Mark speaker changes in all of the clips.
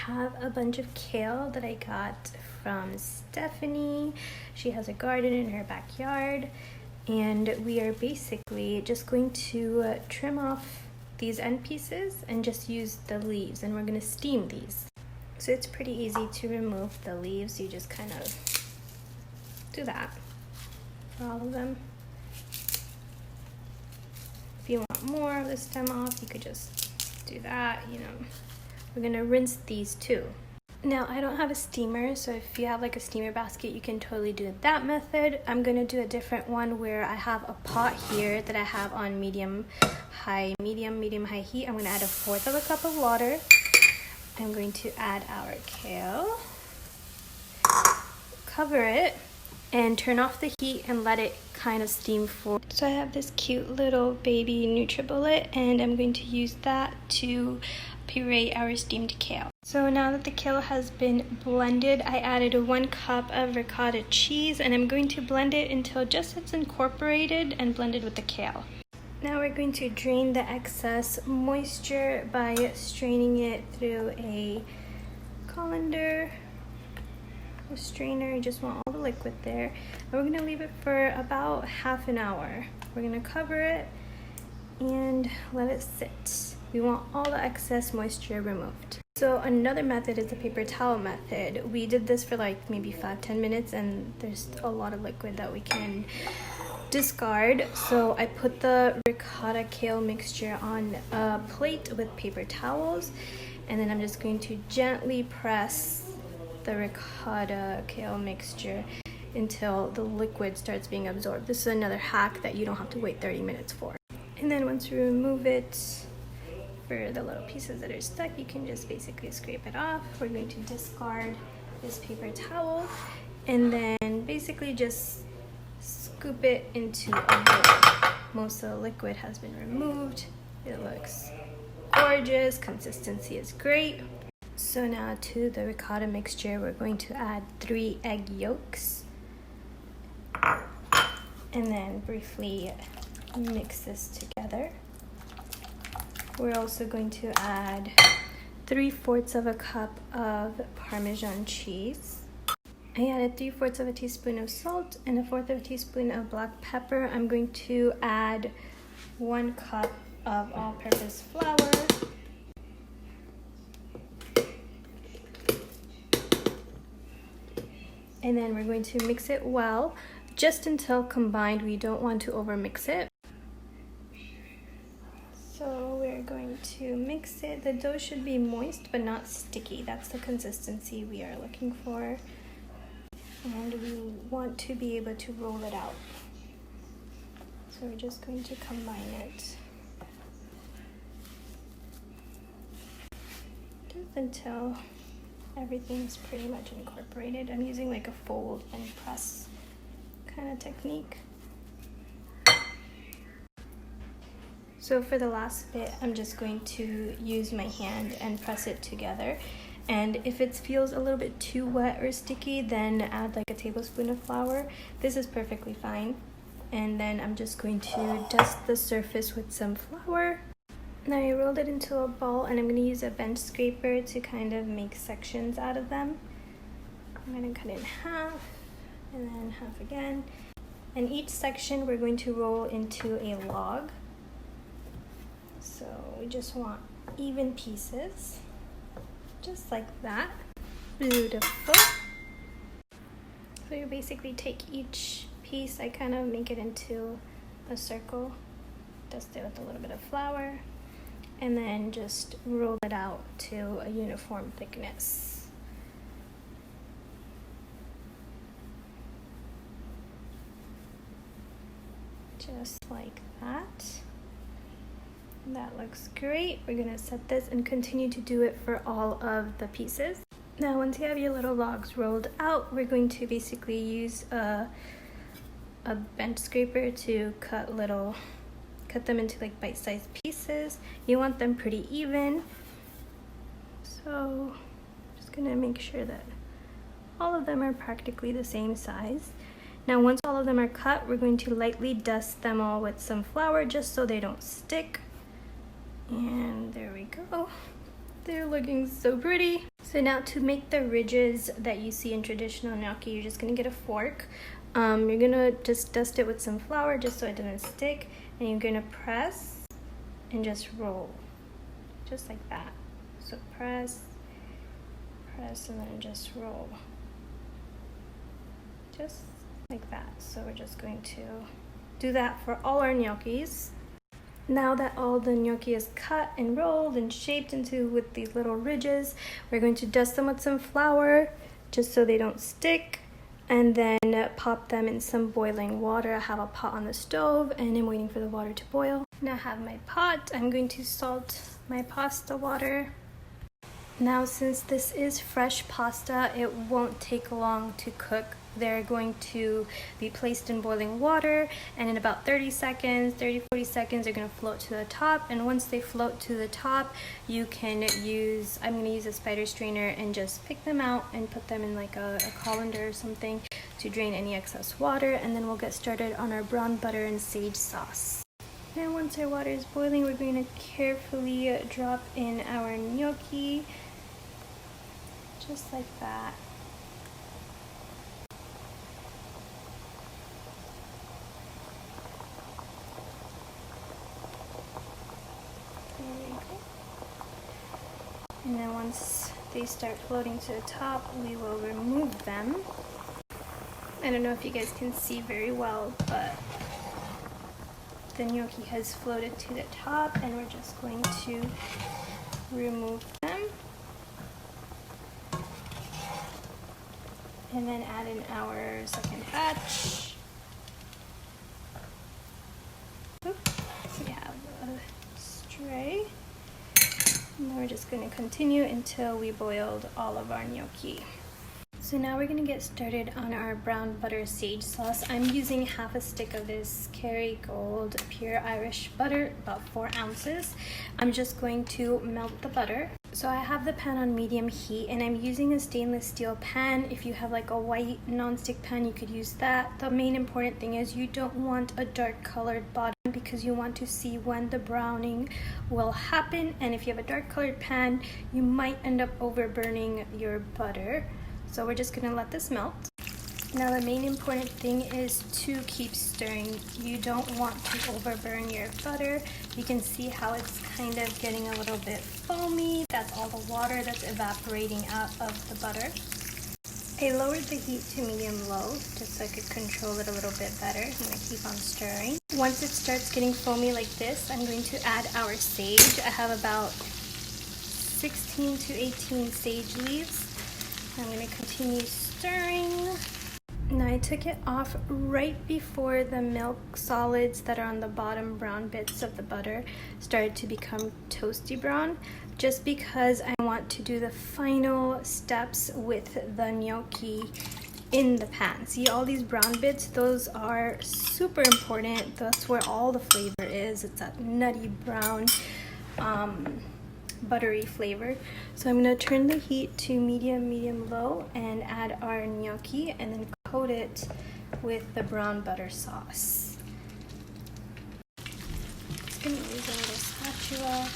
Speaker 1: have a bunch of kale that I got from Stephanie. She has a garden in her backyard, and we are basically just going to trim off these end pieces and just use the leaves, and we're going to steam these. So it's pretty easy to remove the leaves. You just kind of do that for all of them. If you want more of the stem off, you could just do that, you know. We're gonna rinse these too. Now, I don't have a steamer, so if you have like a steamer basket, you can totally do that method. I'm gonna do a different one where I have a pot here that I have on medium high heat. I'm gonna add 1/4 of a cup of water. I'm going to add our kale, cover it, and turn off the heat and let it kind of steam for. So I have this cute little baby NutriBullet, and I'm going to use that to puree our steamed kale. So now that the kale has been blended, I added 1 cup of ricotta cheese, and I'm going to blend it until just it's incorporated and blended with the kale. Now we're going to drain the excess moisture by straining it through a colander. A strainer. You just want all the liquid there, and we're going to leave it for about ½ an hour. We're going to cover it and let it sit. We want all the excess moisture removed. So another method is the paper towel method. We did this for like maybe 5-10 minutes, and there's a lot of liquid that we can discard. So I put the ricotta kale mixture on a plate with paper towels, and then I'm just going to gently press the ricotta kale mixture until the liquid starts being absorbed. This is another hack that you don't have to wait 30 minutes for. And then once you remove it, for the little pieces that are stuck, you can just basically scrape it off. We're going to discard this paper towel and then basically just scoop it into a bowl. Most of the liquid has been removed. It looks gorgeous. Consistency is great. So now to the ricotta mixture, we're going to add 3 egg yolks and then briefly mix this together. We're also going to add 3/4 of a cup of Parmesan cheese. I added 3/4 of a teaspoon of salt and 1/4 of a teaspoon of black pepper. I'm going to add 1 cup of all-purpose flour. And then we're going to mix it well, just until combined. We don't want to over mix it. So we're going to mix it. The dough should be moist but not sticky. That's the consistency we are looking for. And we want to be able to roll it out. So we're just going to combine it just until everything's pretty much incorporated. I'm using like a fold and press kind of technique. So for the last bit, I'm just going to use my hand and press it together. And if it feels a little bit too wet or sticky, then add like a tablespoon of flour. This is perfectly fine. And then I'm just going to dust the surface with some flour. Now I rolled it into a ball, and I'm going to use a bench scraper to kind of make sections out of them. I'm going to cut it in half and then half again. And each section we're going to roll into a log. So we just want even pieces, just like that. Beautiful. So you basically take each piece, I kind of make it into a circle, dust it with a little bit of flour, and then just roll it out to a uniform thickness. Just like that. That looks great. We're gonna set this and continue to do it for all of the pieces. Now once you have your little logs rolled out, we're going to basically use a bench scraper to cut them into like bite-sized pieces. You want them pretty even. So just gonna make sure that all of them are practically the same size. Now once all of them are cut, we're going to lightly dust them all with some flour just so they don't stick. And there we go. They're looking so pretty. So now to make the ridges that you see in traditional gnocchi, you're just gonna get a fork. You're gonna just dust it with some flour just so it doesn't stick, and you're gonna press and just roll, just like that. So press, press, and then just roll, just like that. So we're just going to do that for all our gnocchis. Now that all the gnocchi is cut and rolled and shaped into with these little ridges, we're going to dust them with some flour just so they don't stick, and then pop them in some boiling water. I have a pot on the stove and I'm waiting for the water to boil. Now I have my pot. I'm going to salt my pasta water. Now since this is fresh pasta, it won't take long to cook. They're going to be placed in boiling water, and in about 30 seconds, 30-40 seconds, they're going to float to the top. And once they float to the top, you can use, I'm going to use a spider strainer and just pick them out and put them in like a colander or something to drain any excess water. And then we'll get started on our brown butter and sage sauce. Now once our water is boiling, we're going to carefully drop in our gnocchi, just like that. And then once they start floating to the top, we will remove them. I don't know if you guys can see very well, but the gnocchi has floated to the top, and we're just going to remove them. And then add in our second batch. Oop, so we have a tray. And then we're just going to continue until we boiled all of our gnocchi. So now we're going to get started on our brown butter sage sauce. I'm using half a stick of this Kerrygold pure Irish butter, about 4 ounces. I'm just going to melt the butter. So I have the pan on medium heat, and I'm using a stainless steel pan. If you have like a white non-stick pan, you could use that. The main important thing is you don't want a dark colored bottom, because you want to see when the browning will happen. And if you have a dark colored pan, you might end up over burning your butter. So we're just gonna let this melt. Now the main important thing is to keep stirring. You don't want to overburn your butter. You can see how it's kind of getting a little bit foamy. That's all the water that's evaporating out of the butter. I lowered the heat to medium-low just so I could control it a little bit better. I'm going to keep on stirring. Once it starts getting foamy like this, I'm going to add our sage. I have about 16 to 18 sage leaves. I'm going to continue stirring. Now I took it off right before the milk solids that are on the bottom brown bits of the butter started to become toasty brown, just because I want to do the final steps with the gnocchi in the pan. See all these brown bits? Those are super important. That's where all the flavor is. It's that nutty brown buttery flavor. So I'm going to turn the heat to medium-low and add our gnocchi, and then coat it with the brown butter sauce. Just going to use a little spatula.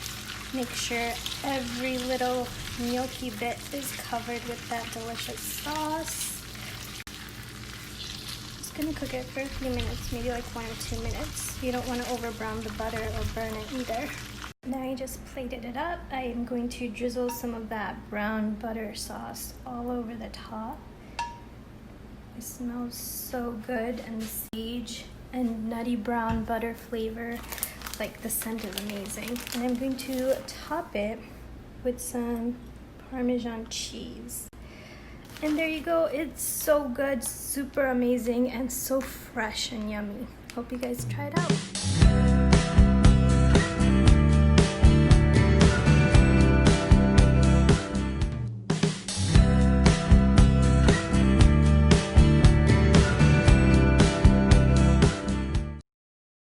Speaker 1: Make sure every little gnocchi bit is covered with that delicious sauce. Just going to cook it for a few minutes, maybe like 1 or 2 minutes. You don't want to over brown the butter or burn it either. Now I just plated it up. I am going to drizzle some of that brown butter sauce all over the top. It smells so good, and the sage and nutty brown butter flavor, like the scent is amazing. And I'm going to top it with some Parmesan cheese. And there you go. It's so good, super amazing, and so fresh and yummy. Hope you guys try it out.